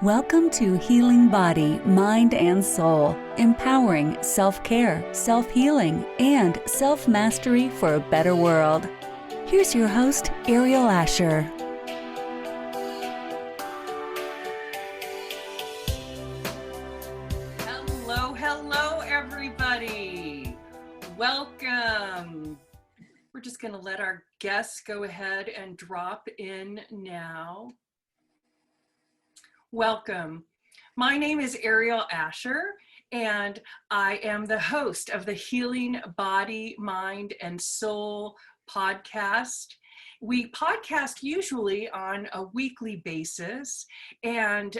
Welcome to Healing Body, Mind, and Soul, empowering self-care, self-healing, and self-mastery for a better world. Here's your host, Aeriol Ascher. Hello, everybody. Welcome. We're just going to let our guests go ahead and drop in now. Welcome. My name is Aeriol Ascher, and I am the host of the Healing Body, Mind, and Soul podcast. We podcast usually on a weekly basis, and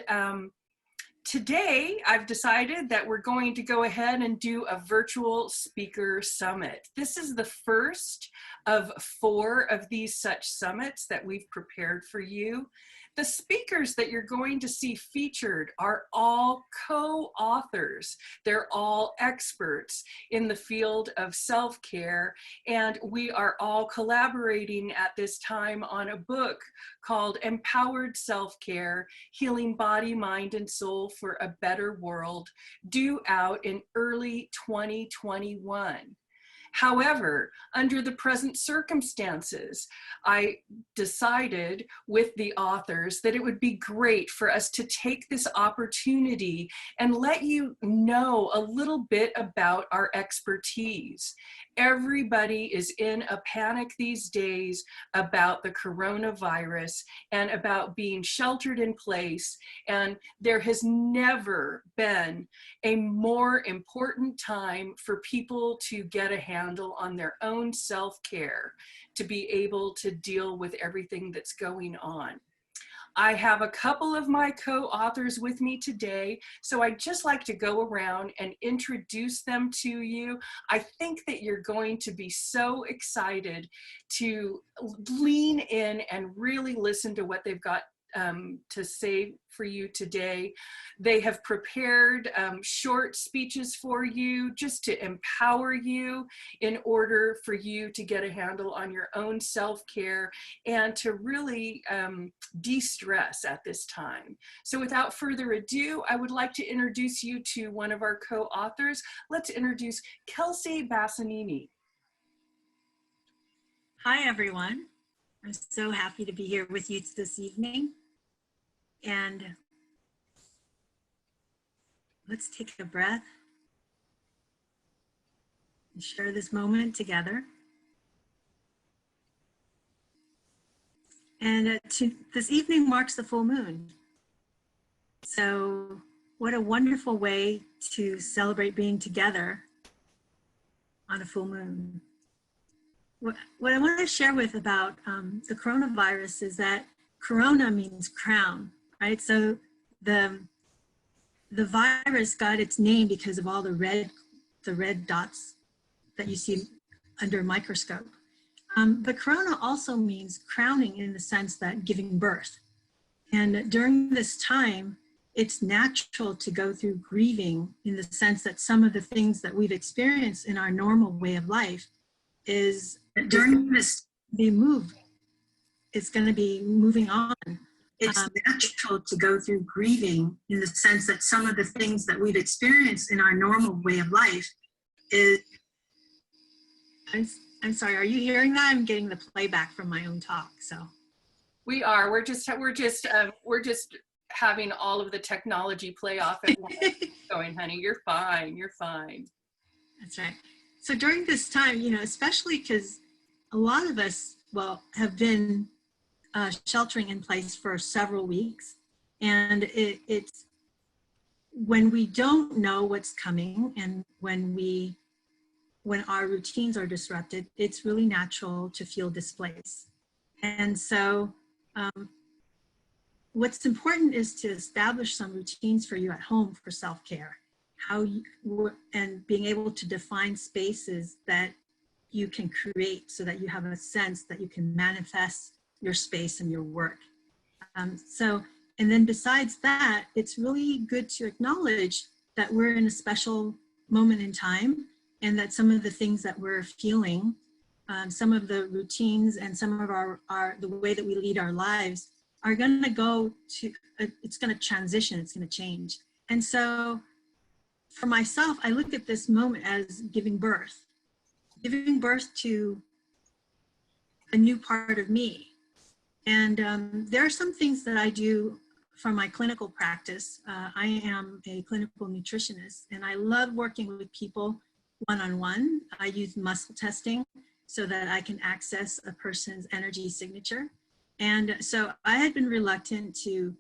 today I've decided that we're going to go ahead and do a virtual speaker summit. This is the first of 4 of these such summits that we've prepared for you. The speakers that you're going to see featured are all co-authors. They're all experts in the field of self-care, and we are all collaborating at this time on a book called Empowered Self-Care, Healing Body, Mind, and Soul for a Better World, due out in early 2021. However, under the present circumstances, I decided with the authors that it would be great for us to take this opportunity and let you know a little bit about our expertise. Everybody is in a panic these days about the coronavirus and about being sheltered in place, and there has never been a more important time for people to get a handle on their own self-care, to be able to deal with everything that's going on. I have a couple of my co-authors with me today, so I'd just like to go around and introduce them to you. I think that you're going to be so excited to lean in and really listen to what they've got to say for you today. They have prepared short speeches for you just to empower you in order for you to get a handle on your own self-care and to really de-stress at this time. So without further ado, I would like to introduce you to one of our co-authors. Let's introduce Kelsey Bassanini. Hi, everyone. I'm so happy to be here with you this evening. And let's take a breath and share this moment together. And this evening marks the full moon. So what a wonderful way to celebrate being together on a full moon. What I want to share with about the coronavirus is that corona means crown, right? So the virus got its name because of all the red dots that you see under a microscope. But corona also means crowning in the sense that giving birth. And during this time, it's natural to go through grieving in the sense that some of the things that we've experienced in our normal way of life is during this be moved. It's going to be moving on. It's natural to go through grieving in the sense that some of the things that we've experienced in our normal way of life is. I'm sorry. Are you hearing that? I'm getting the playback from my own talk. So we are. We're just having all of the technology play off at once. Going, honey. You're fine. You're fine. That's right. So during this time, especially because a lot of us, have been sheltering in place for several weeks, and it's when we don't know what's coming, and when our routines are disrupted, it's really natural to feel displaced. And so what's important is to establish some routines for you at home for self-care, and being able to define spaces that you can create so that you have a sense that you can manifest your space and your work. And then besides that, it's really good to acknowledge that we're in a special moment in time, and that some of the things that we're feeling, some of the routines and some of the way that we lead our lives are going to go to, it's going to transition, it's going to change. And so for myself, I look at this moment as giving birth to a new part of me. And there are some things that I do from my clinical practice. I am a clinical nutritionist, and I love working with people one-on-one. I use muscle testing so that I can access a person's energy signature. And so I had been reluctant to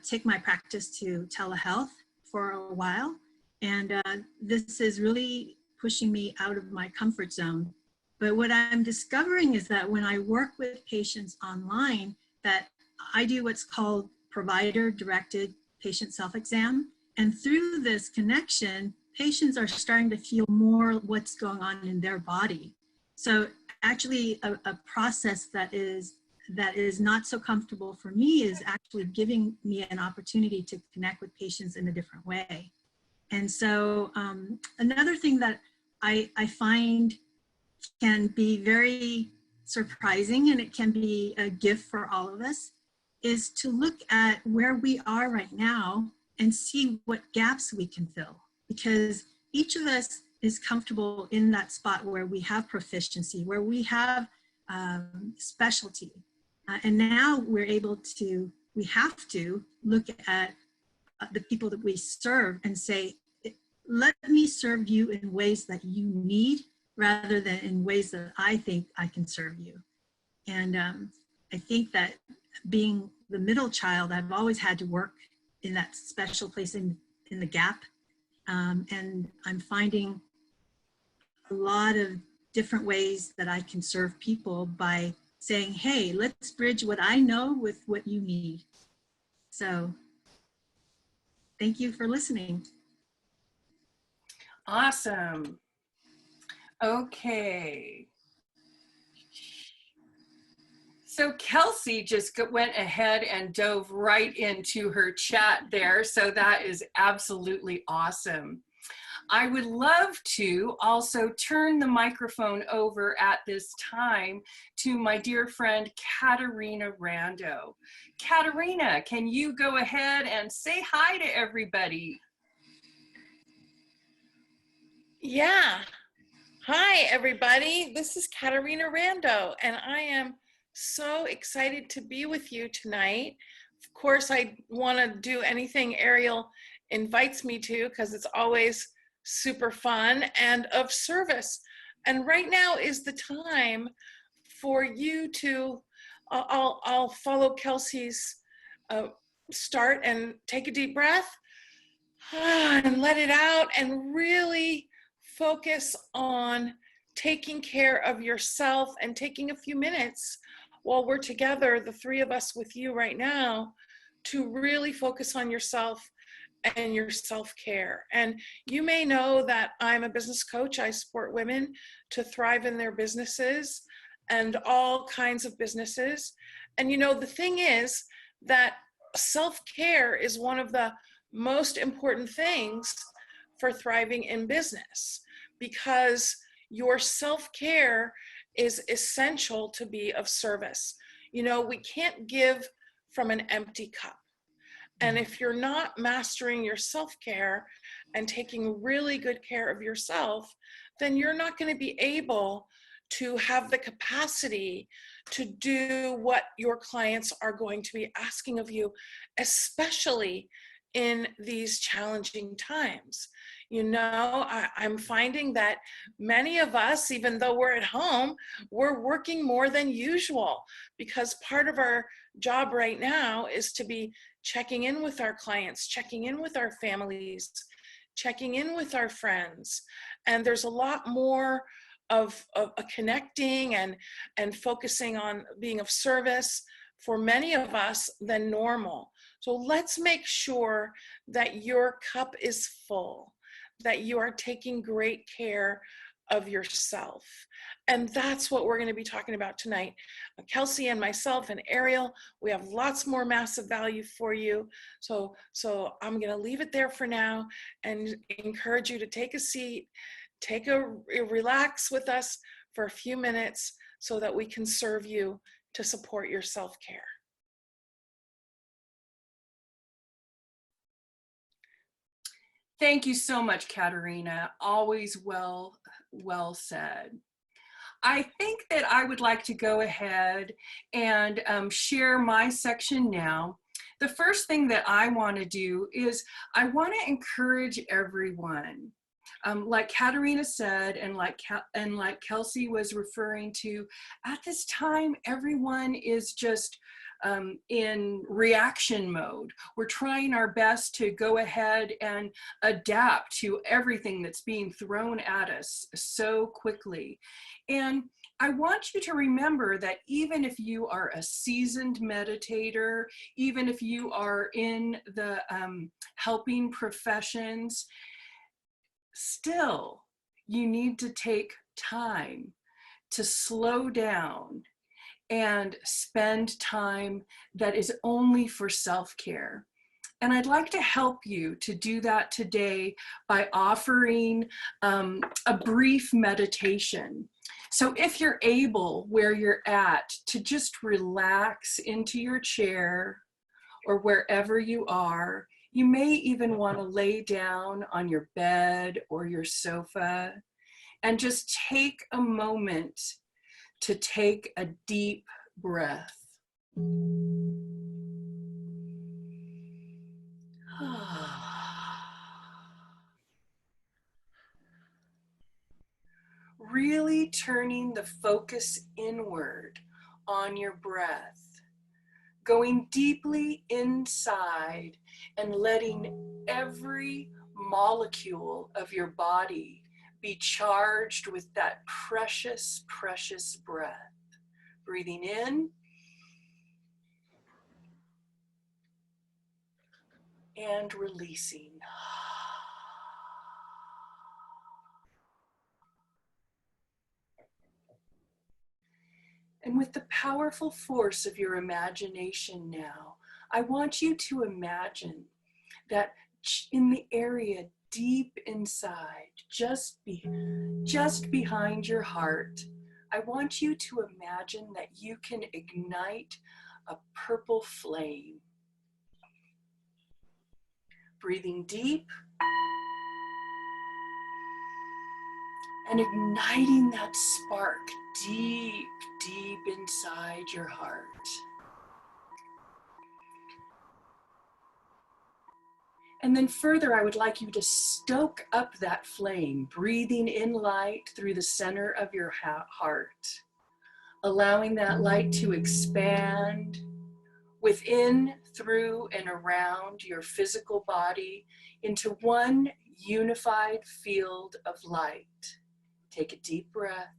take my practice to telehealth for a while. And this is really pushing me out of my comfort zone. But what I'm discovering is that when I work with patients online, that I do what's called provider-directed patient self-exam. And through this connection, patients are starting to feel more what's going on in their body. So actually a process that is not so comfortable for me is actually giving me an opportunity to connect with patients in a different way. And so another thing that I find can be very surprising, and it can be a gift for all of us, is to look at where we are right now and see what gaps we can fill. Because each of us is comfortable in that spot where we have proficiency, where we have specialty. And now we have to look at the people that we serve and say, let me serve you in ways that you need, rather than in ways that I think I can serve you. And I think that being the middle child, I've always had to work in that special place in the gap. And I'm finding a lot of different ways that I can serve people by saying, hey, let's bridge what I know with what you need. So thank you for listening. Awesome. Okay. So Kelsey just went ahead and dove right into her chat there. So that is absolutely awesome. I would love to also turn the microphone over at this time to my dear friend, Caterina Rando. Caterina, can you go ahead and say hi to everybody? Yeah. Hi, everybody. This is Caterina Rando, and I am so excited to be with you tonight. Of course, I want to do anything Aeriol invites me to because it's always super fun and of service. And right now is the time for you to, I'll follow Kelsey's start and take a deep breath and let it out and really focus on taking care of yourself and taking a few minutes while we're together, the three of us with you right now, to really focus on yourself and your self-care. And you may know that I'm a business coach. I support women to thrive in their businesses and all kinds of businesses. And you know, the thing is that self-care is one of the most important things for thriving in business, because your self-care is essential to be of service. You know, we can't give from an empty cup. And if you're not mastering your self-care and taking really good care of yourself, then you're not going to be able to have the capacity to do what your clients are going to be asking of you, especially in these challenging times. You know, I'm finding that many of us, even though we're at home, we're working more than usual, because part of our job right now is to be checking in with our clients, checking in with our families, checking in with our friends. And there's a lot more of connecting and focusing on being of service for many of us than normal. So let's make sure that your cup is full, that you are taking great care of yourself. And that's what we're going to be talking about tonight. Kelsey and myself and Aeriol, we have lots more massive value for you. So I'm going to leave it there for now and encourage you to take a seat, relax with us for a few minutes so that we can serve you to support your self-care. Thank you so much, Caterina. Always well said. I think that I would like to go ahead and share my section now. The first thing that I want to do is I want to encourage everyone. Like Caterina said, and like Kelsey was referring to, at this time, everyone is just in reaction mode. We're trying our best to go ahead and adapt to everything that's being thrown at us so quickly. And I want you to remember that even if you are a seasoned meditator, even if you are in the helping professions, still you need to take time to slow down and spend time that is only for self-care. And I'd like to help you to do that today by offering a brief meditation. So if you're able, where you're at, to just relax into your chair or wherever you are, you may even want to lay down on your bed or your sofa and just take a moment to take a deep breath. Really turning the focus inward on your breath, going deeply inside and letting every molecule of your body be charged with that precious, precious breath. Breathing in and releasing. And with the powerful force of your imagination now, I want you to imagine that in the area deep inside, just behind your heart, I want you to imagine that you can ignite a purple flame. Breathing deep and igniting that spark deep, deep inside your heart. And then further, I would like you to stoke up that flame, breathing in light through the center of your heart, allowing that light to expand within, through, and around your physical body into one unified field of light. Take a deep breath.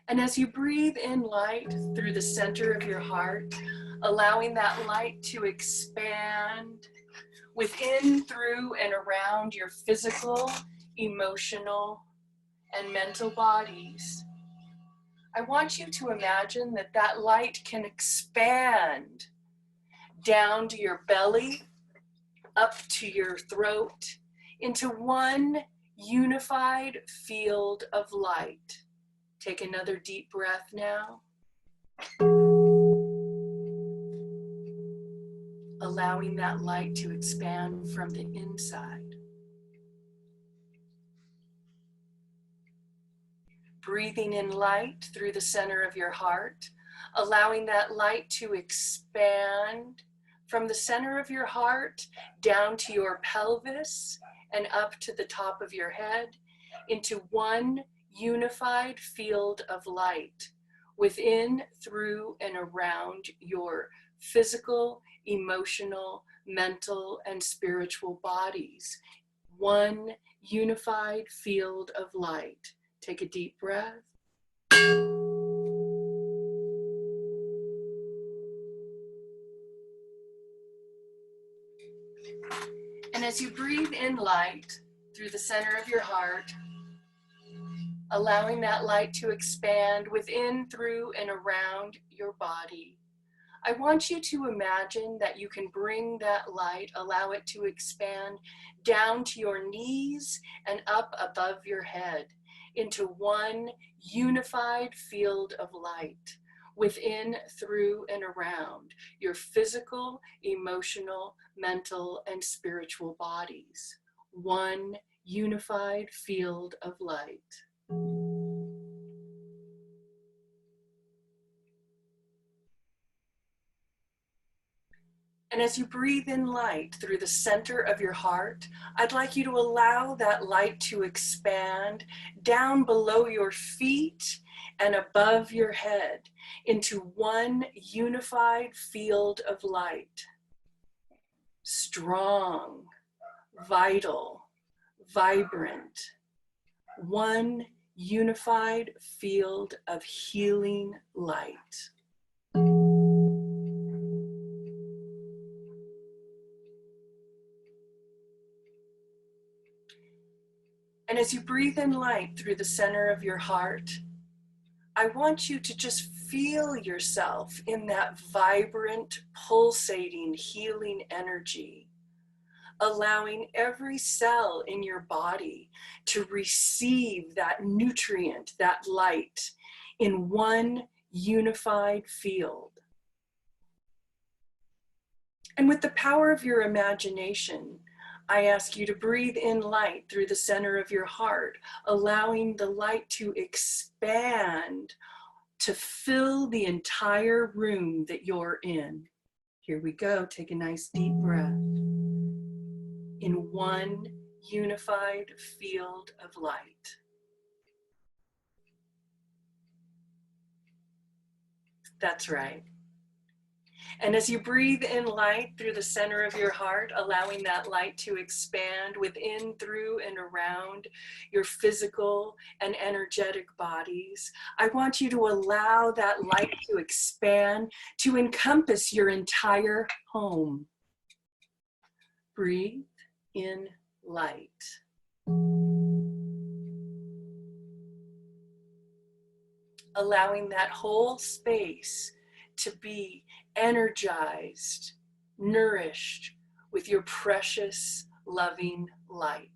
And as you breathe in light through the center of your heart, allowing that light to expand within, through, and around your physical, emotional, and mental bodies, I want you to imagine that that light can expand down to your belly, up to your throat, into one unified field of light. Take another deep breath now. Allowing that light to expand from the inside. Breathing in light through the center of your heart, allowing that light to expand from the center of your heart down to your pelvis and up to the top of your head into one unified field of light within, through, and around your physical, emotional, mental, and spiritual bodies. One unified field of light. Take a deep breath. And as you breathe in light through the center of your heart, allowing that light to expand within, through, and around your body, I want you to imagine that you can bring that light, allow it to expand down to your knees and up above your head into one unified field of light, within, through, and around your physical, emotional, mental, and spiritual bodies. One unified field of light. And as you breathe in light through the center of your heart, I'd like you to allow that light to expand down below your feet and above your head into one unified field of light. Strong, vital, vibrant, one unified field of healing light. And as you breathe in light through the center of your heart, I want you to just feel yourself in that vibrant, pulsating, healing energy, allowing every cell in your body to receive that nutrient, that light, in one unified field. And with the power of your imagination, I ask you to breathe in light through the center of your heart, allowing the light to expand to fill the entire room that you're in. Here we go. Take a nice deep breath. In one unified field of light. That's right. And as you breathe in light through the center of your heart, allowing that light to expand within, through, and around your physical and energetic bodies, I want you to allow that light to expand to encompass your entire home. Breathe in light. Allowing that whole space to be energized, nourished with your precious, loving light.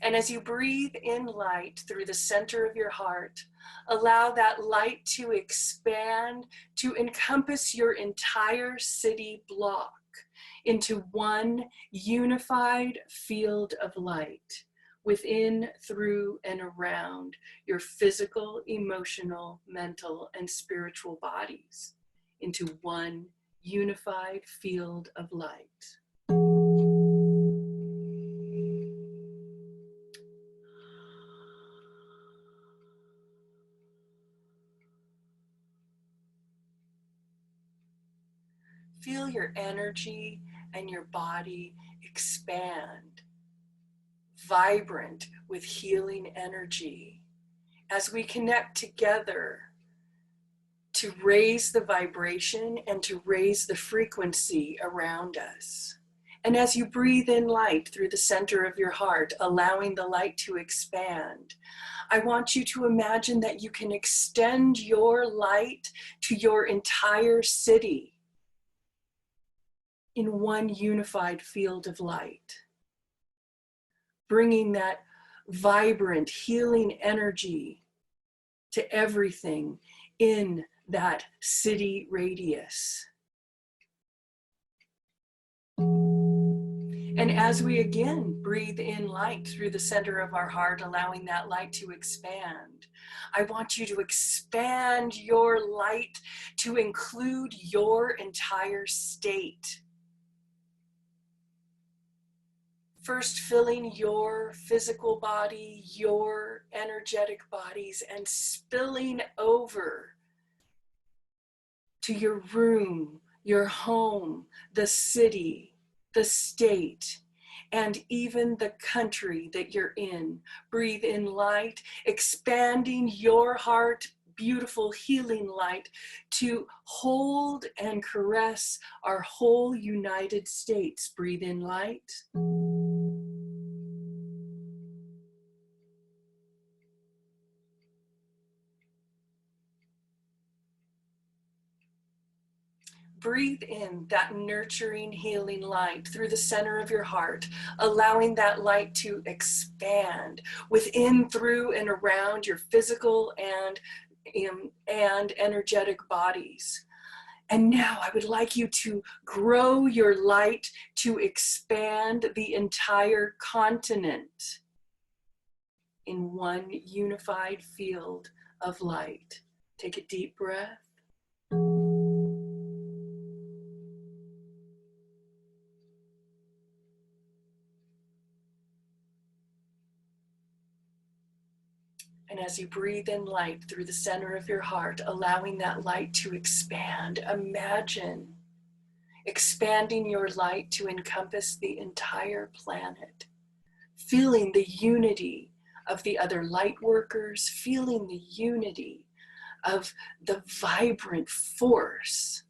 And as you breathe in light through the center of your heart, allow that light to expand to encompass your entire city block into one unified field of light within, through, and around your physical, emotional, mental, and spiritual bodies into one unified field of light. Feel your energy and your body expand, vibrant with healing energy, as we connect together to raise the vibration and to raise the frequency around us. And as you breathe in light through the center of your heart, allowing the light to expand, I want you to imagine that you can extend your light to your entire city in one unified field of light, bringing that vibrant, healing energy to everything in that city radius. And as we again breathe in light through the center of our heart, allowing that light to expand, I want you to expand your light to include your entire state. First filling your physical body, your energetic bodies, and spilling over to your room, your home, the city, the state, and even the country that you're in. Breathe in light, expanding your heart, beautiful healing light to hold and caress our whole United States. Breathe in light. Breathe in that nurturing, healing light through the center of your heart, allowing that light to expand within, through, and around your physical and and energetic bodies. And now I would like you to grow your light to expand the entire continent in one unified field of light. Take a deep breath. And as you breathe in light through the center of your heart, allowing that light to expand, imagine expanding your light to encompass the entire planet, feeling the unity of the other light workers, feeling the unity of the vibrant force,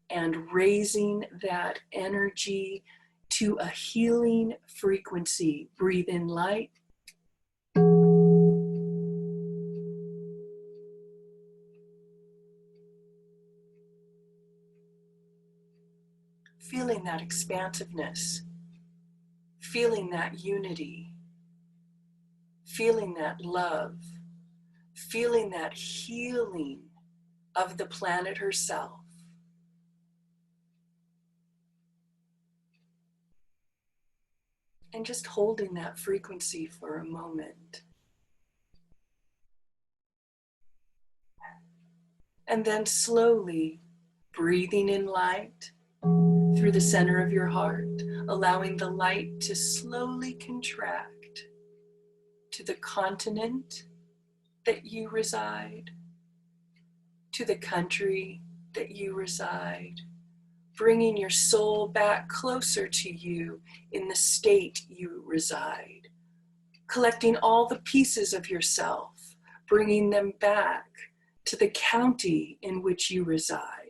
and raising that energy to a healing frequency. Breathe in light. Feeling that expansiveness, feeling that unity, feeling that love, feeling that healing of the planet herself. And just holding that frequency for a moment. And then slowly breathing in light through the center of your heart, allowing the light to slowly contract to the continent that you reside, to the country that you reside, bringing your soul back closer to you in the state you reside, collecting all the pieces of yourself, bringing them back to the county in which you reside,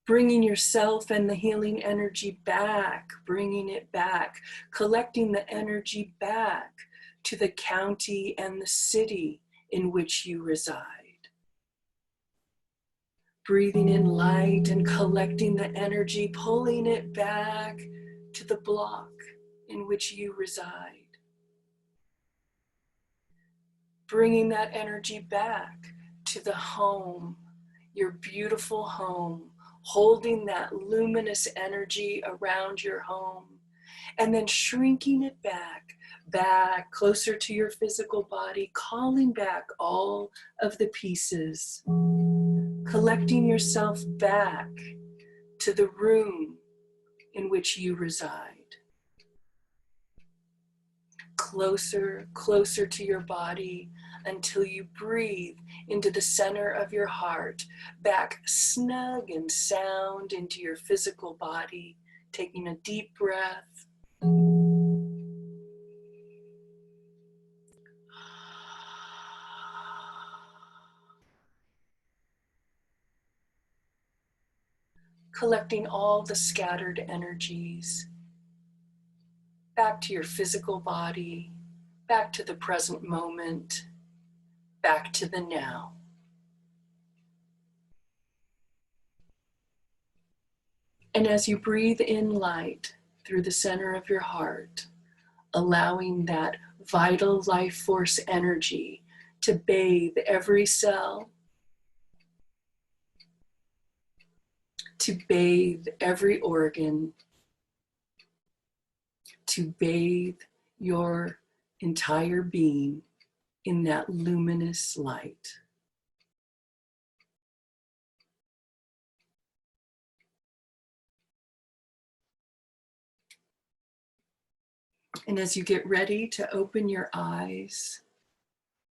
bringing yourself and the healing energy back, bringing it back, collecting the energy back to the county and the city in which you reside. Breathing in light and collecting the energy, pulling it back to the block in which you reside. Bringing that energy back to the home, your beautiful home, holding that luminous energy around your home, and then shrinking it back closer to your physical body, calling back all of the pieces, collecting yourself back to the room in which you reside. Closer to your body until you breathe into the center of your heart, back snug and sound into your physical body, taking a deep breath. Collecting all the scattered energies back to your physical body, back to the present moment, back to the now. And as you breathe in light through the center of your heart, allowing that vital life force energy to bathe every cell, to bathe every organ, to bathe your entire being in that luminous light. And as you get ready to open your eyes,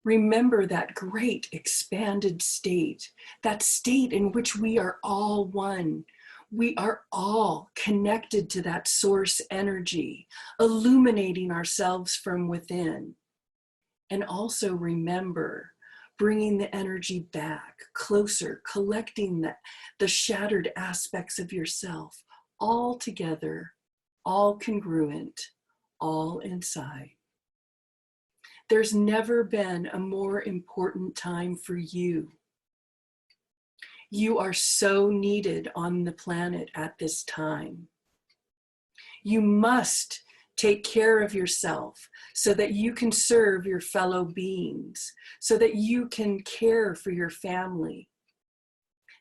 remember that great expanded state, that state in which we are all one. We are all connected to that source energy, illuminating ourselves from within. And also remember, bringing the energy back closer, collecting the shattered aspects of yourself, all together, all congruent, all inside. There's never been a more important time for you. You are so needed on the planet at this time. You must Take care of yourself so that you can serve your fellow beings, so that you can care for your family.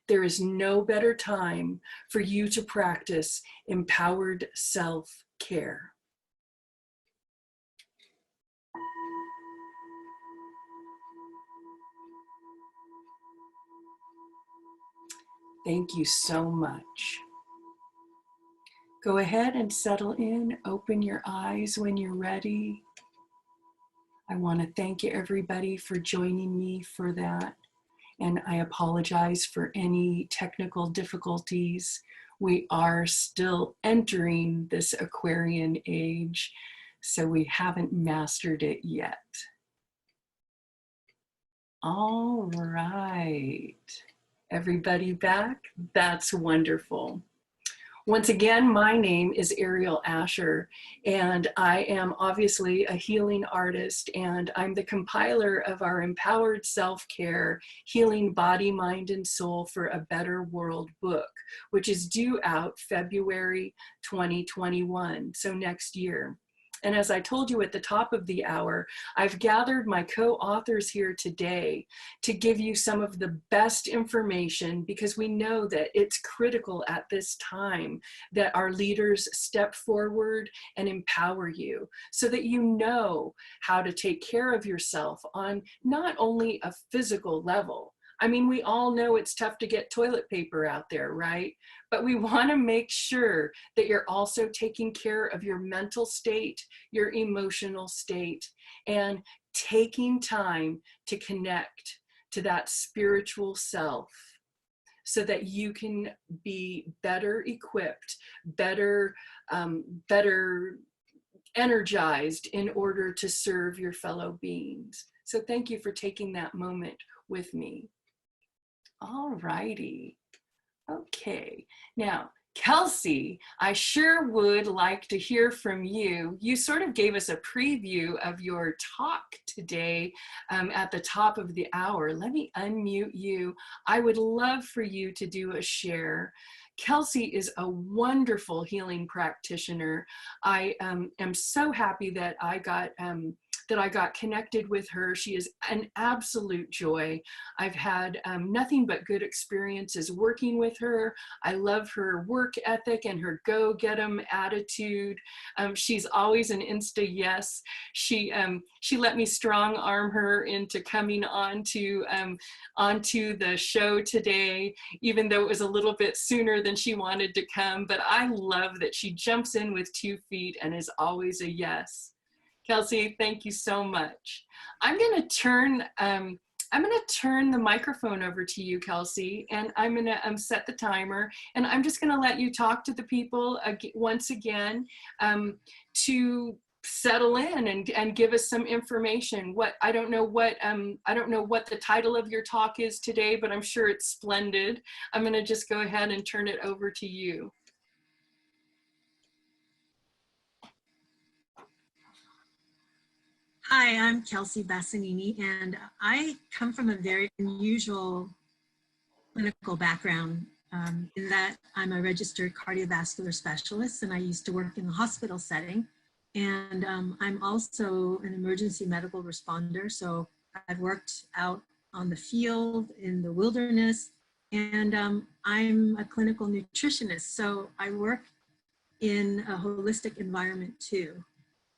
There is no better time for you to practice empowered self-care. Thank you so much. Go ahead and settle in, open your eyes when you're ready. I want to thank everybody for joining me for that. And I apologize for any technical difficulties. We are still entering this Aquarian age, so we haven't mastered it yet. All right. Everybody back? That's wonderful. Once again, my name is Aeriol Ascher, and I am obviously a healing artist, and I'm the compiler of our Empowered Self-Care Healing Body, Mind, and Soul for a Better World book, which is due out February 2021, so next year. And as I told you at the top of the hour, I've gathered my co-authors here today to give you some of the best information, because we know that it's critical at this time that our leaders step forward and empower you so that you know how to take care of yourself on not only a physical level. I mean, we all know it's tough to get toilet paper out there, right? But we want to make sure that you're also taking care of your mental state, your emotional state, and taking time to connect to that spiritual self so that you can be better equipped, better energized in order to serve your fellow beings. So thank you for taking that moment with me. All righty. Okay. Now, Kelsey, I sure would like to hear from you. You sort of gave us a preview of your talk today at the top of the hour. Let me unmute you. I would love for you to do a share. Kelsey is a wonderful healing practitioner. I am so happy that I got connected with her. She is an absolute joy. I've had nothing but good experiences working with her. I love her work ethic and her go-get-em attitude. She's always an insta yes. She let me strong arm her into coming onto the show today, even though it was a little bit sooner than she wanted to come. But I love that she jumps in with 2 feet and is always a yes. Kelsey, thank you so much. I'm going to turn the microphone over to you, Kelsey, and I'm going to set the timer, and I'm just going to let you talk to the people once again to settle in and give us some information. I don't know what the title of your talk is today, but I'm sure it's splendid. I'm going to just go ahead and turn it over to you. Hi, I'm Kelsey Bassanini, and I come from a very unusual clinical background in that I'm a registered cardiovascular specialist, and I used to work in the hospital setting. And I'm also an emergency medical responder, so I've worked out on the field, in the wilderness, and I'm a clinical nutritionist, so I work in a holistic environment too.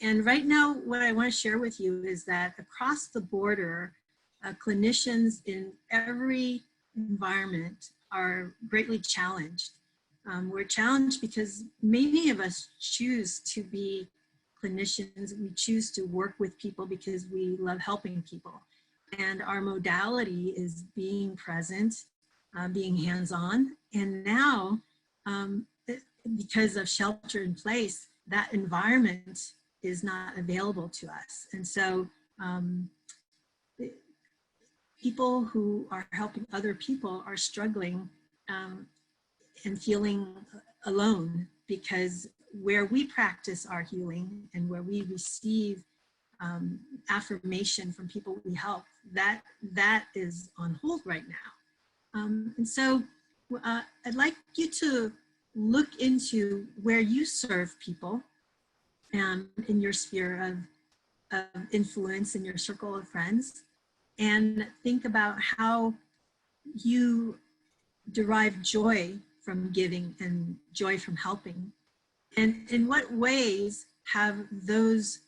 And right now, what I want to share with you is that across the border, clinicians in every environment are greatly challenged. We're challenged because many of us choose to be clinicians. We choose to work with people because we love helping people. And our modality is being present, being hands-on. And now, because of shelter in place, that environment is not available to us. And so people who are helping other people are struggling and feeling alone, because where we practice our healing and where we receive affirmation from people we help, that is on hold right now. And so I'd like you to look into where you serve people in your sphere of influence in your circle of friends, and think about how you derive joy from giving and joy from helping. And in what ways have those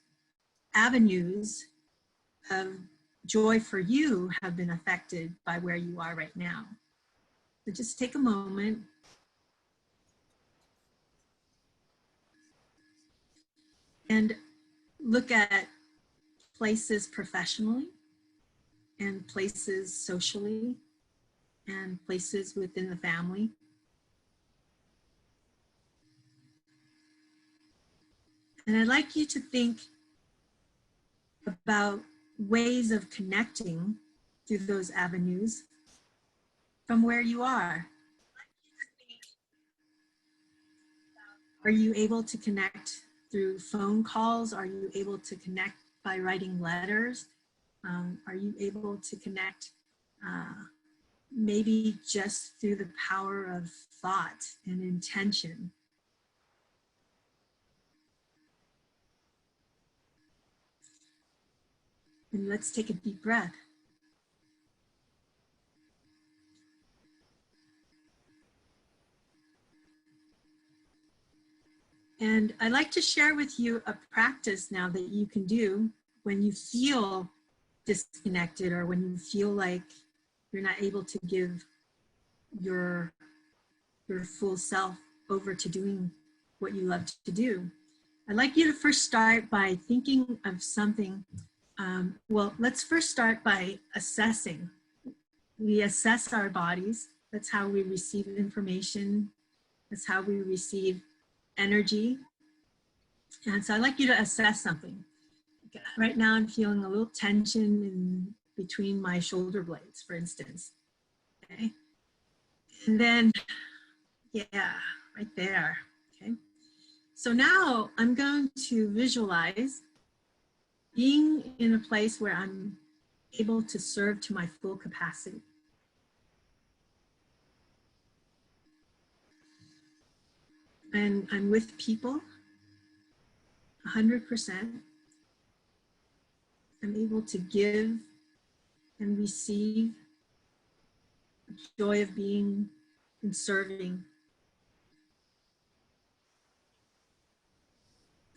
avenues of joy for you have been affected by where you are right now? So just take a moment and look at places professionally and places socially and places within the family. And I'd like you to think about ways of connecting through those avenues from where you are. Are you able to connect through phone calls? Are you able to connect by writing letters? Are you able to connect maybe just through the power of thought and intention? And let's take a deep breath. And I'd like to share with you a practice now that you can do when you feel disconnected or when you feel like you're not able to give your full self over to doing what you love to do. I'd like you to first start by thinking of something. Well, let's first start by assessing. We assess our bodies. That's how we receive information. That's how we receive energy. And so I'd like you to assess something. Right now I'm feeling a little tension in between my shoulder blades, for instance. Okay. And then, yeah, right there. Okay. So now I'm going to visualize being in a place where I'm able to serve to my full capacity. And I'm with people 100%. I'm able to give and receive the joy of being and serving.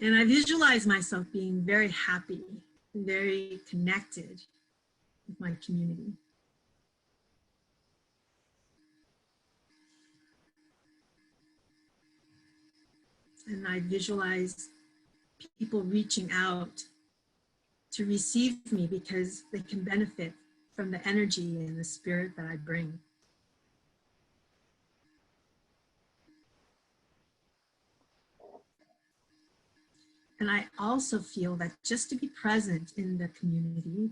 And I visualize myself being very happy and very connected with my community. And I visualize people reaching out to receive me because they can benefit from the energy and the spirit that I bring. And I also feel that just to be present in the community,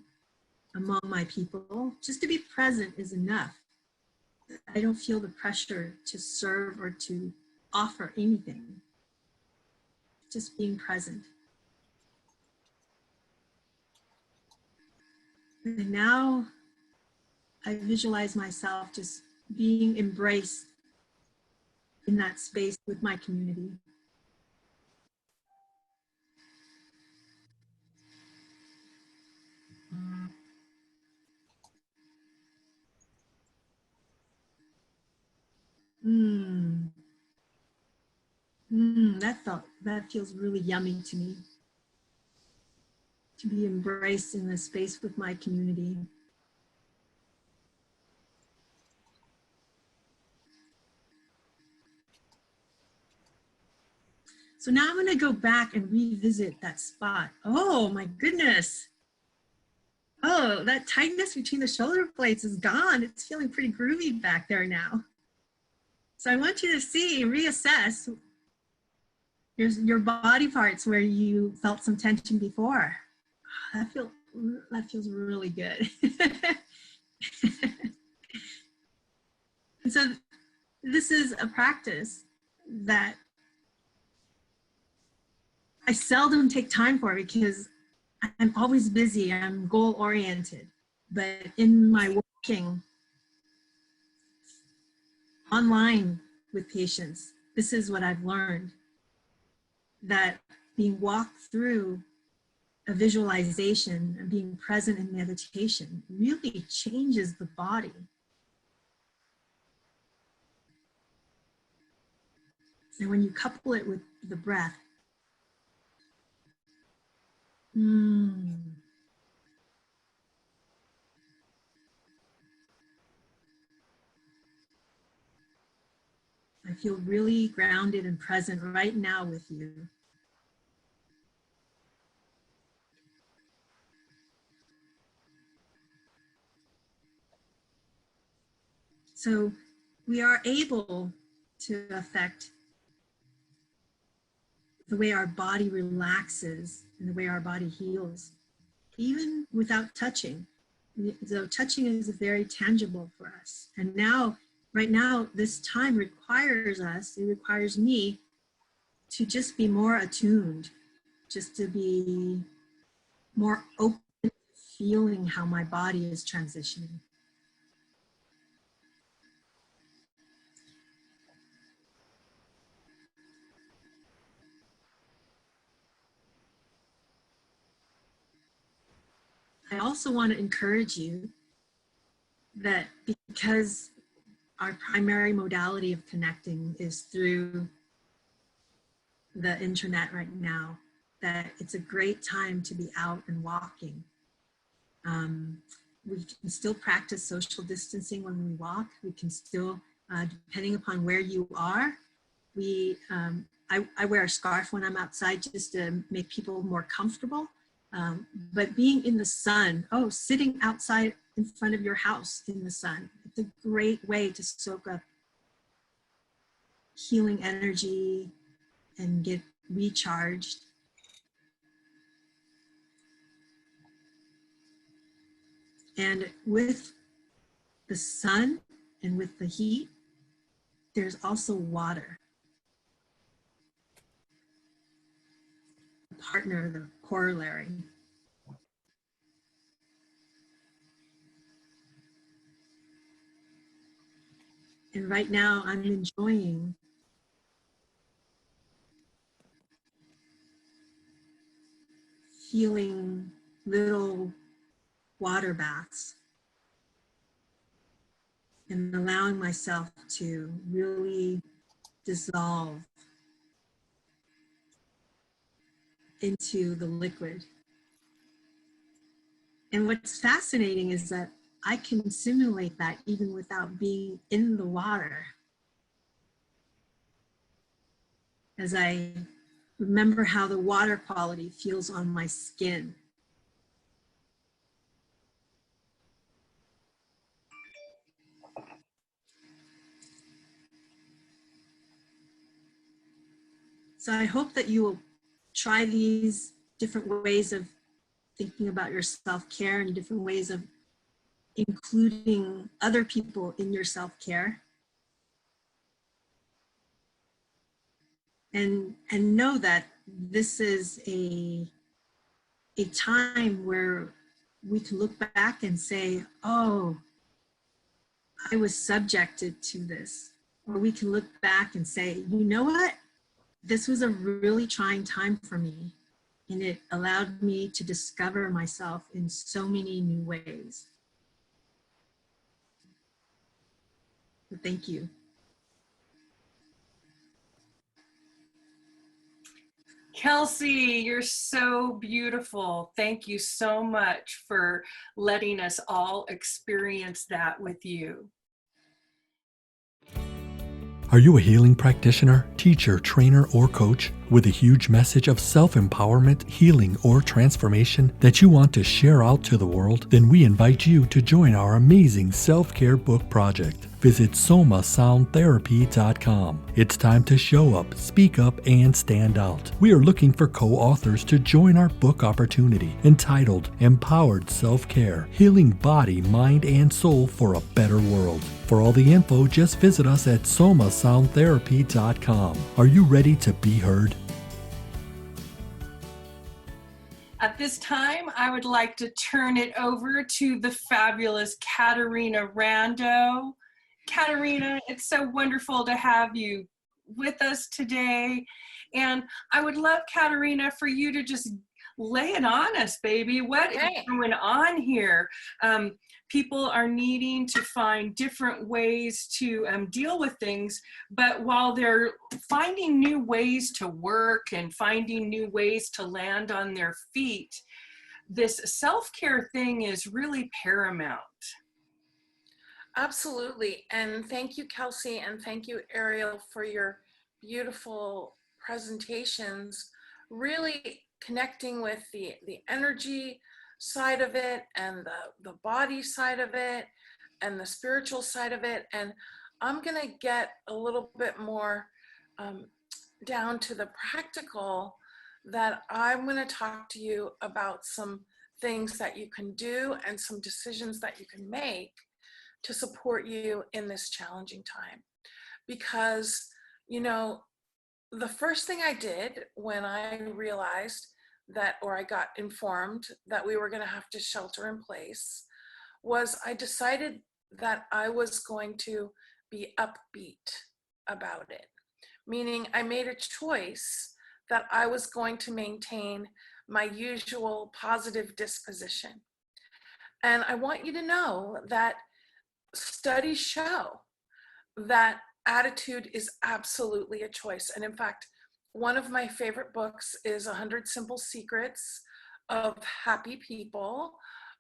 among my people, just to be present is enough. I don't feel the pressure to serve or to offer anything. Just being present. And now I visualize myself just being embraced in that space with my community. That feels really yummy to me. To be embraced in the space with my community. So now I'm going to go back and revisit that spot. Oh my goodness. Oh, that tightness between the shoulder blades is gone. It's feeling pretty groovy back there now. So I want you to see, reassess your body parts where you felt some tension before. That feels really good. And so this is a practice that I seldom take time for because I'm always busy. I'm goal oriented. But in my working online with patients, this is what I've learned. That being walked through a visualization and being present in meditation really changes the body. And when you couple it with the breath, I feel really grounded and present right now with you. So we are able to affect the way our body relaxes and the way our body heals, even without touching. So touching is very tangible for us. And now, right now, this time requires me to just be more attuned, just to be more open to feeling how my body is transitioning. I also want to encourage you that because our primary modality of connecting is through the internet right now, that it's a great time to be out and walking. We can still practice social distancing when we walk. We can still, depending upon where you are, I wear a scarf when I'm outside just to make people more comfortable. But being in the sun, sitting outside in front of your house in the sun, it's a great way to soak up healing energy and get recharged. And with the sun and with the heat, there's also water. The partner, the corollary. And right now I'm enjoying feeling little water baths and allowing myself to really dissolve into the liquid. And what's fascinating is that I can simulate that even without being in the water. As I remember how the water quality feels on my skin. So I hope that you will try these different ways of thinking about your self-care and different ways of including other people in your self-care. And know that this is a time where we can look back and say, oh, I was subjected to this. Or we can look back and say, you know what? This was a really trying time for me. And it allowed me to discover myself in so many new ways. So thank you. Kelsey, you're so beautiful. Thank you so much for letting us all experience that with you. Are you a healing practitioner, teacher, trainer, or coach with a huge message of self-empowerment, healing, or transformation that you want to share out to the world? Then we invite you to join our amazing self-care book project. Visit somasoundtherapy.com. It's time to show up, speak up, and stand out. We are looking for co-authors to join our book opportunity entitled Empowered Self-Care, Healing Body, Mind, and Soul for a Better World. For all the info, just visit us at somasoundtherapy.com. Are you ready to be heard? At this time, I would like to turn it over to the fabulous Caterina Rando. Caterina, it's so wonderful to have you with us today. And I would love, Caterina, for you to just lay it on us, baby. What is going on here? People are needing to find different ways to deal with things, but while they're finding new ways to work and finding new ways to land on their feet, this self-care thing is really paramount. Absolutely. And thank you, Kelsey, and thank you, Aeriol, for your beautiful presentations, really connecting with the energy side of it and the body side of it and the spiritual side of it. And I'm going to get a little bit more down to the practical, that I'm going to talk to you about some things that you can do and some decisions that you can make to support you in this challenging time. Because, you know, the first thing I did when I realized that, or I got informed that we were going to have to shelter in place, was I decided that I was going to be upbeat about it. Meaning I made a choice that I was going to maintain my usual positive disposition. And I want you to know that studies show that attitude is absolutely a choice. And in fact, one of my favorite books is 100 Simple Secrets of Happy People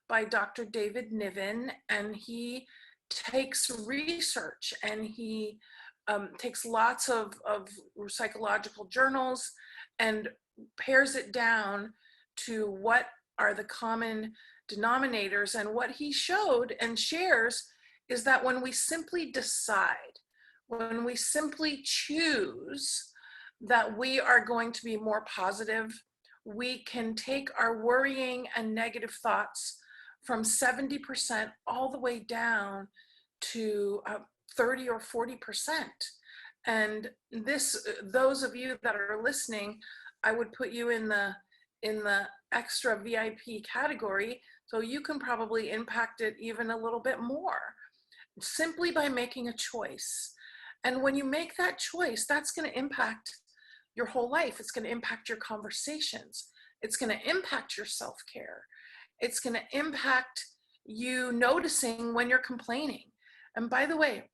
by Dr. David Niven. And he takes research and he takes lots of psychological journals and pares it down to what are the common denominators. And what he showed and shares is that when we simply decide, when we simply choose that we are going to be more positive, we can take our worrying and negative thoughts from 70% all the way down to 30 or 40%. And this, those of you that are listening, I would put you in the extra VIP category, so you can probably impact it even a little bit more, simply by making a choice. And when you make that choice, that's going to impact your whole life. It's going to impact your conversations. It's going to impact your self-care. It's going to impact you noticing when you're complaining. And by the way,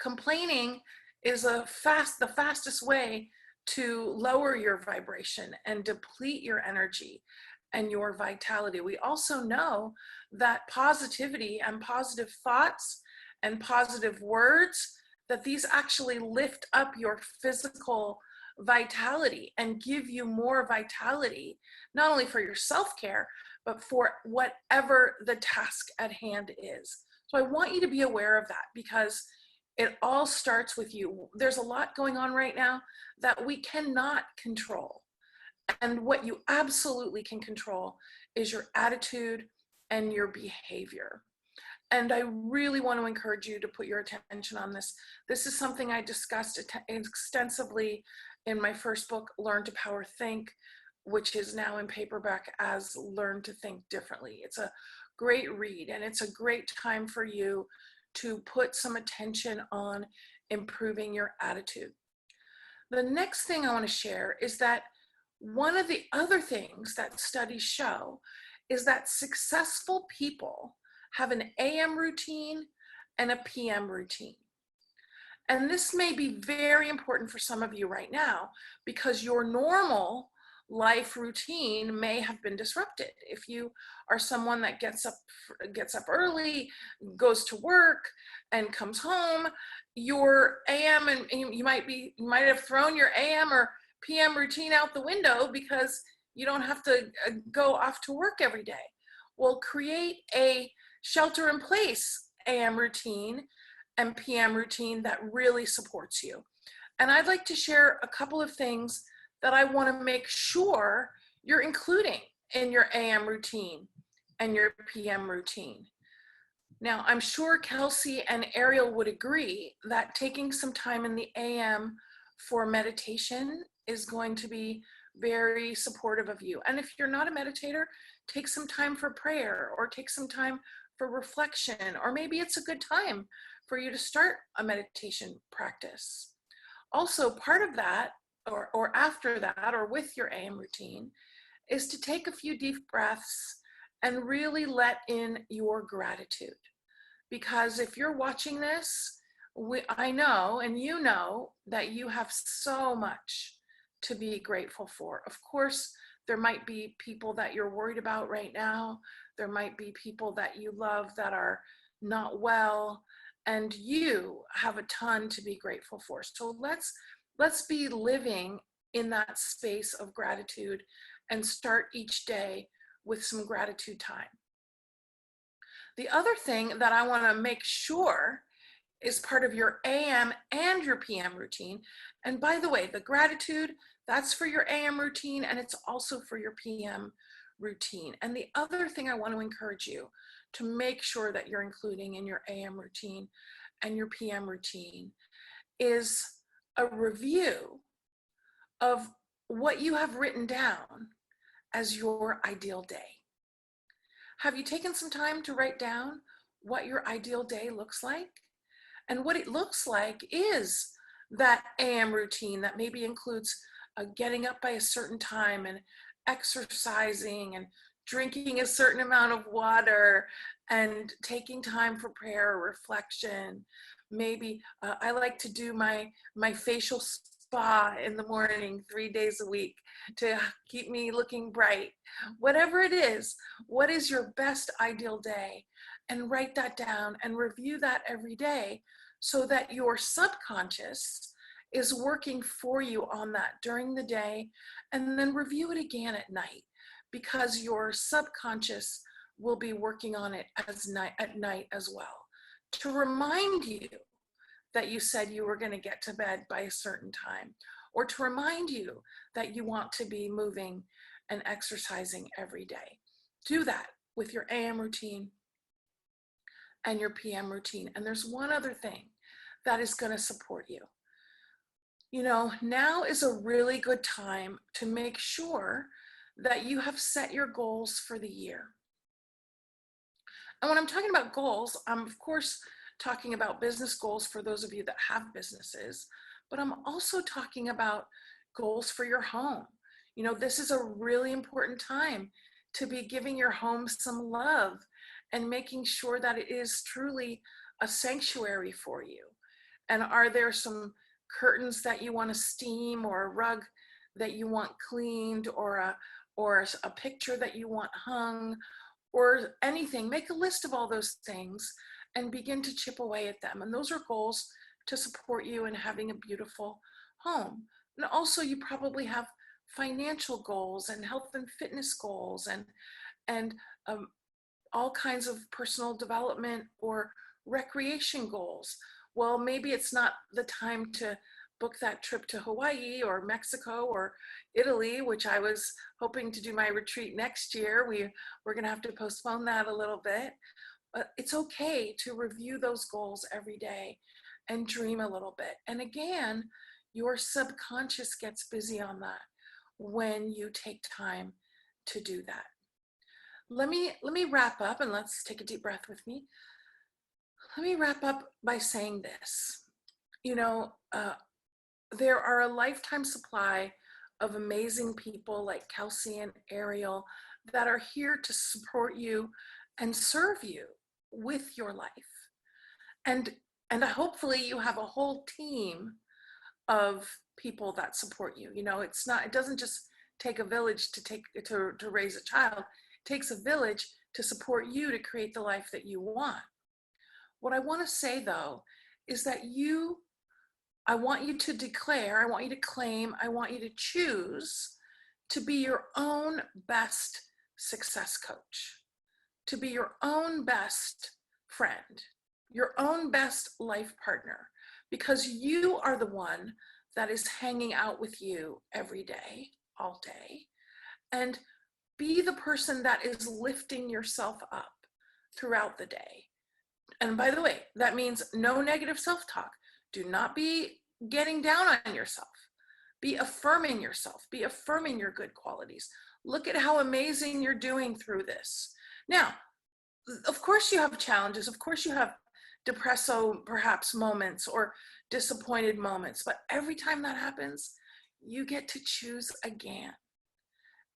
complaining is the fastest way to lower your vibration and deplete your energy and your vitality. We also know that positivity and positive thoughts and positive words, that these actually lift up your physical vitality and give you more vitality, not only for your self-care, but for whatever the task at hand is. So I want you to be aware of that, because it all starts with you. There's a lot going on right now that we cannot control. And what you absolutely can control is your attitude and your behavior. And I really want to encourage you to put your attention on this. This is something I discussed extensively in my first book, Learn to Power Think, which is now in paperback as Learn to Think Differently. It's a great read, and it's a great time for you to put some attention on improving your attitude. The next thing I want to share is that one of the other things that studies show is that successful people have an AM routine and a PM routine. And this may be very important for some of you right now, because your normal life routine may have been disrupted. If you are someone that gets up early, goes to work, and comes home, your AM and you might have thrown your AM or PM routine out the window because you don't have to go off to work every day. Well, create a shelter in place AM routine and PM routine that really supports you. And I'd like to share a couple of things that I want to make sure you're including in your AM routine and your PM routine. Now, I'm sure Kelsey and Aeriol would agree that taking some time in the AM for meditation is going to be very supportive of you. And if you're not a meditator, take some time for prayer, or take some time for reflection, or maybe it's a good time for you to start a meditation practice. Also, part of that or after that, or with your AM routine, is to take a few deep breaths and really let in your gratitude. Because if you're watching this, I know, and you know, that you have so much to be grateful for. Of course, there might be people that you're worried about right now. There might be people that you love that are not well, and you have a ton to be grateful for. So let's be living in that space of gratitude and start each day with some gratitude time. The other thing that I want to make sure is part of your AM and your PM routine. And by the way, the gratitude, that's for your AM routine, and it's also for your PM routine. And the other thing I want to encourage you to make sure that you're including in your AM routine and your PM routine is a review of what you have written down as your ideal day. Have you taken some time to write down what your ideal day looks like? And what it looks like is that AM routine that maybe includes getting up by a certain time and exercising and drinking a certain amount of water and taking time for prayer or reflection. Maybe I like to do my facial spa in the morning 3 days a week to keep me looking bright. Whatever it is, what is your best ideal day? And write that down and review that every day so that your subconscious is working for you on that during the day, and then review it again at night, because your subconscious will be working on it at night as well, to remind you that you said you were going to get to bed by a certain time, or to remind you that you want to be moving and exercising every day. Do that with your AM routine and your PM routine. And there's one other thing that is going to support you. You know, now is a really good time to make sure that you have set your goals for the year. And when I'm talking about goals, I'm of course talking about business goals for those of you that have businesses, but I'm also talking about goals for your home. You know, this is a really important time to be giving your home some love and making sure that it is truly a sanctuary for you. And are there some curtains that you want to steam, or a rug that you want cleaned, or a picture that you want hung, or anything? Make a list of all those things and begin to chip away at them. And those are goals to support you in having a beautiful home. And also, you probably have financial goals and health and fitness goals and all kinds of personal development or recreation goals. Well, maybe it's not the time to book that trip to Hawaii or Mexico or Italy, which I was hoping to do my retreat next year. We're going to have to postpone that a little bit. But it's okay to review those goals every day and dream a little bit. And again, your subconscious gets busy on that when you take time to do that. Let me wrap up, and let's take a deep breath with me. Let me wrap up by saying this. You know, there are a lifetime supply of amazing people like Kelsey and Aeriol that are here to support you and serve you with your life. And hopefully you have a whole team of people that support you. You know, it doesn't just take a village to raise a child. It takes a village to support you to create the life that you want. What I want to say though is that I want you to declare, I want you to claim, I want you to choose to be your own best success coach, to be your own best friend, your own best life partner, because you are the one that is hanging out with you every day, all day. And be the person that is lifting yourself up throughout the day. And by the way, that means no negative self-talk. Do not be getting down on yourself. Be affirming yourself. Be affirming your good qualities. Look at how amazing you're doing through this. Now, of course you have challenges. Of course you have depresso perhaps moments or disappointed moments. But every time that happens, you get to choose again.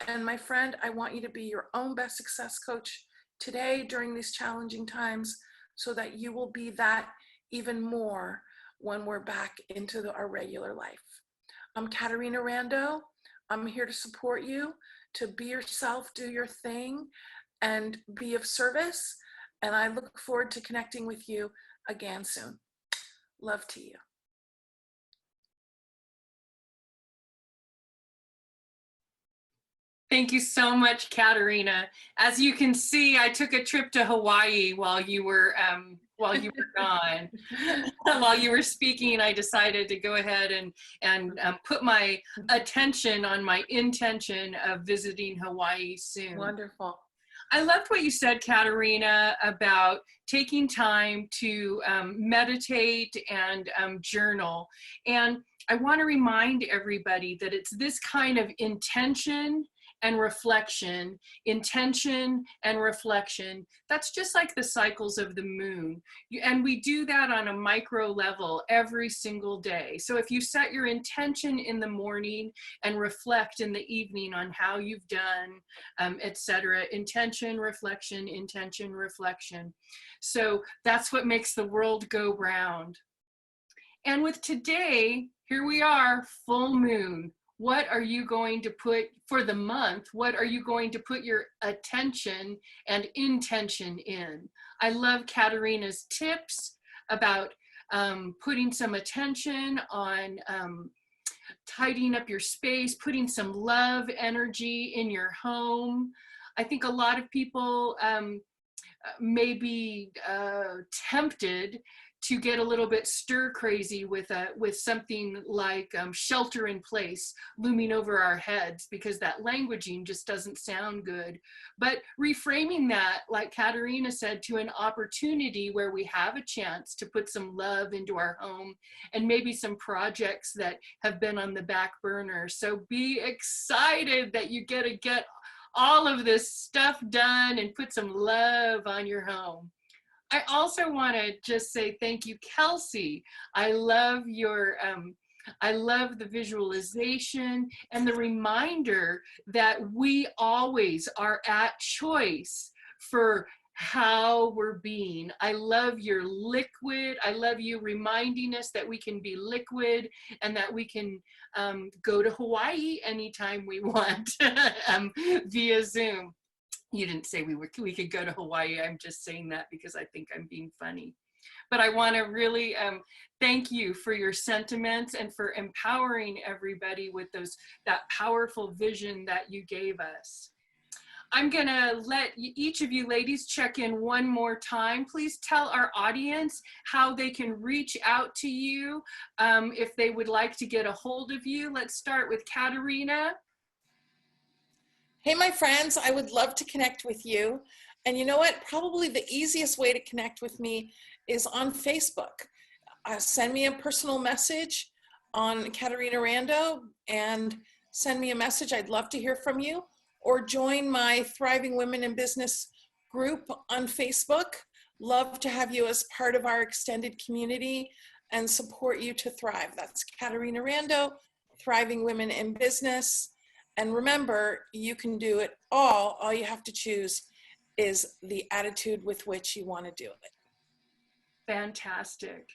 And my friend, I want you to be your own best success coach today during these challenging times so that you will be that even more when we're back into our regular life. I'm Caterina Rando. I'm here to support you, to be yourself, do your thing, and be of service. And I look forward to connecting with you again soon. Love to you. Thank you so much, Caterina. As you can see, I took a trip to Hawaii while you were gone. While you were speaking, I decided to go ahead and put my attention on my intention of visiting Hawaii soon. Wonderful. I loved what you said, Caterina, about taking time to meditate and journal. And I want to remind everybody that it's this kind of intention and reflection, intention and reflection. That's just like the cycles of the moon. And we do that on a micro level every single day. So if you set your intention in the morning and reflect in the evening on how you've done, etc., intention, reflection, intention, reflection. So that's what makes the world go round. And with today, here we are, full moon. What are you going to put for the month? What are you going to put your attention and intention in? I love Caterina's tips about putting some attention on tidying up your space, putting some love energy in your home. I think a lot of people may be tempted to get a little bit stir crazy with something like shelter in place looming over our heads, because that languaging just doesn't sound good. But reframing that, like Caterina said, to an opportunity where we have a chance to put some love into our home and maybe some projects that have been on the back burner. So be excited that you get to get all of this stuff done and put some love on your home. I also want to just say thank you, Kelsey. I love your, I love the visualization and the reminder that we always are at choice for how we're being. I love your liquid. I love you reminding us that we can be liquid and that we can go to Hawaii anytime we want via Zoom. You didn't say we could go to Hawaii. I'm just saying that because I think I'm being funny. But I want to really thank you for your sentiments and for empowering everybody with that powerful vision that you gave us. I'm going to let each of you ladies check in one more time. Please tell our audience how they can reach out to you if they would like to get a hold of you. Let's start with Caterina. Hey, my friends, I would love to connect with you. And you know what? Probably the easiest way to connect with me is on Facebook. Send me a personal message on Caterina Rando and send me a message. I'd love to hear from you. Or join my Thriving Women in Business group on Facebook. Love to have you as part of our extended community and support you to thrive. That's Caterina Rando, Thriving Women in Business. And remember, you can do it all. All you have to choose is the attitude with which you want to do it. Fantastic.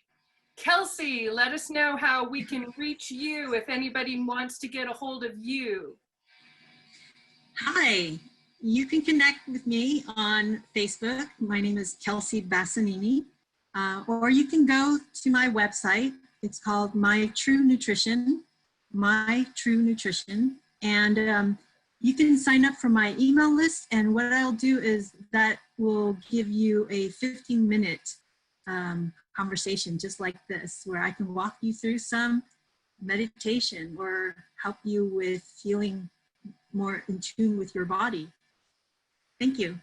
Kelsey, let us know how we can reach you if anybody wants to get a hold of you. Hi, you can connect with me on Facebook. My name is Kelsey Bassanini, or you can go to my website. It's called My True Nutrition, and you can sign up for my email list. And what I'll do is that will give you a 15-minute conversation just like this, where I can walk you through some meditation or help you with feeling more in tune with your body. Thank you.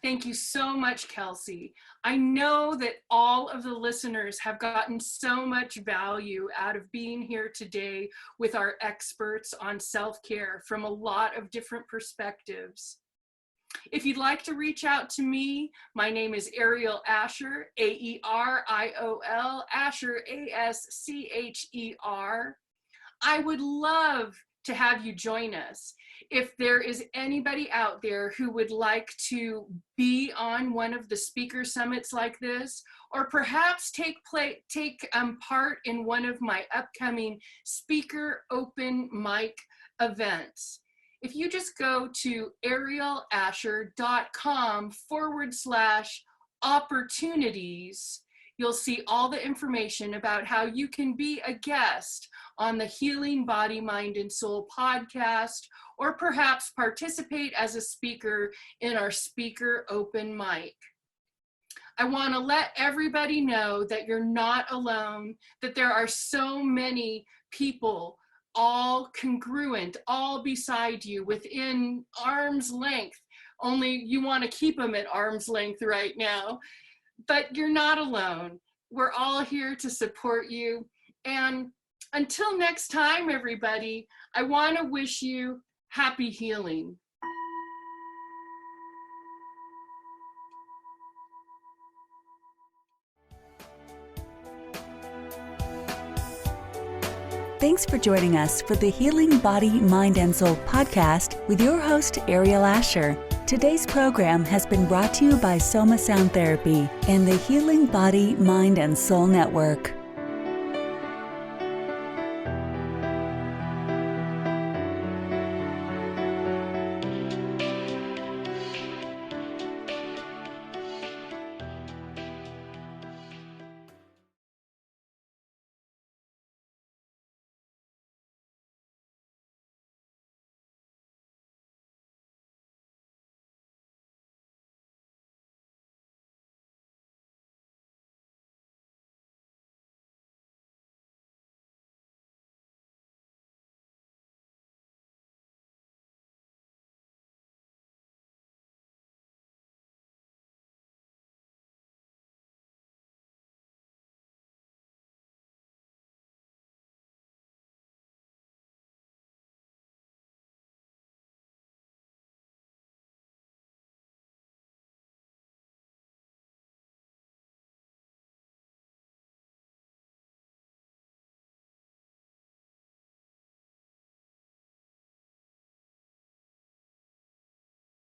Thank you so much, Kelsey. I know that all of the listeners have gotten so much value out of being here today with our experts on self-care from a lot of different perspectives. If you'd like to reach out to me, my name is Aeriol Ascher, A-E-R-I-O-L, Ascher, A-S-C-H-E-R. I would love to have you join us. If there is anybody out there who would like to be on one of the speaker summits like this, or perhaps take part in one of my upcoming speaker open mic events, if you just go to arielascher.com/opportunities, you'll see all the information about how you can be a guest on the Healing Body, Mind, and Soul podcast, or perhaps participate as a speaker in our speaker open mic. I want to let everybody know that you're not alone, that there are so many people all congruent, all beside you, within arm's length. Only you want to keep them at arm's length right now. But you're not alone. We're all here to support you. And until next time, everybody, I want to wish you happy healing. Thanks for joining us for the Healing Body, Mind, and Soul podcast with your host, Aeriol Ascher. Today's program has been brought to you by Soma Sound Therapy and the Healing Body, Mind, and Soul Network.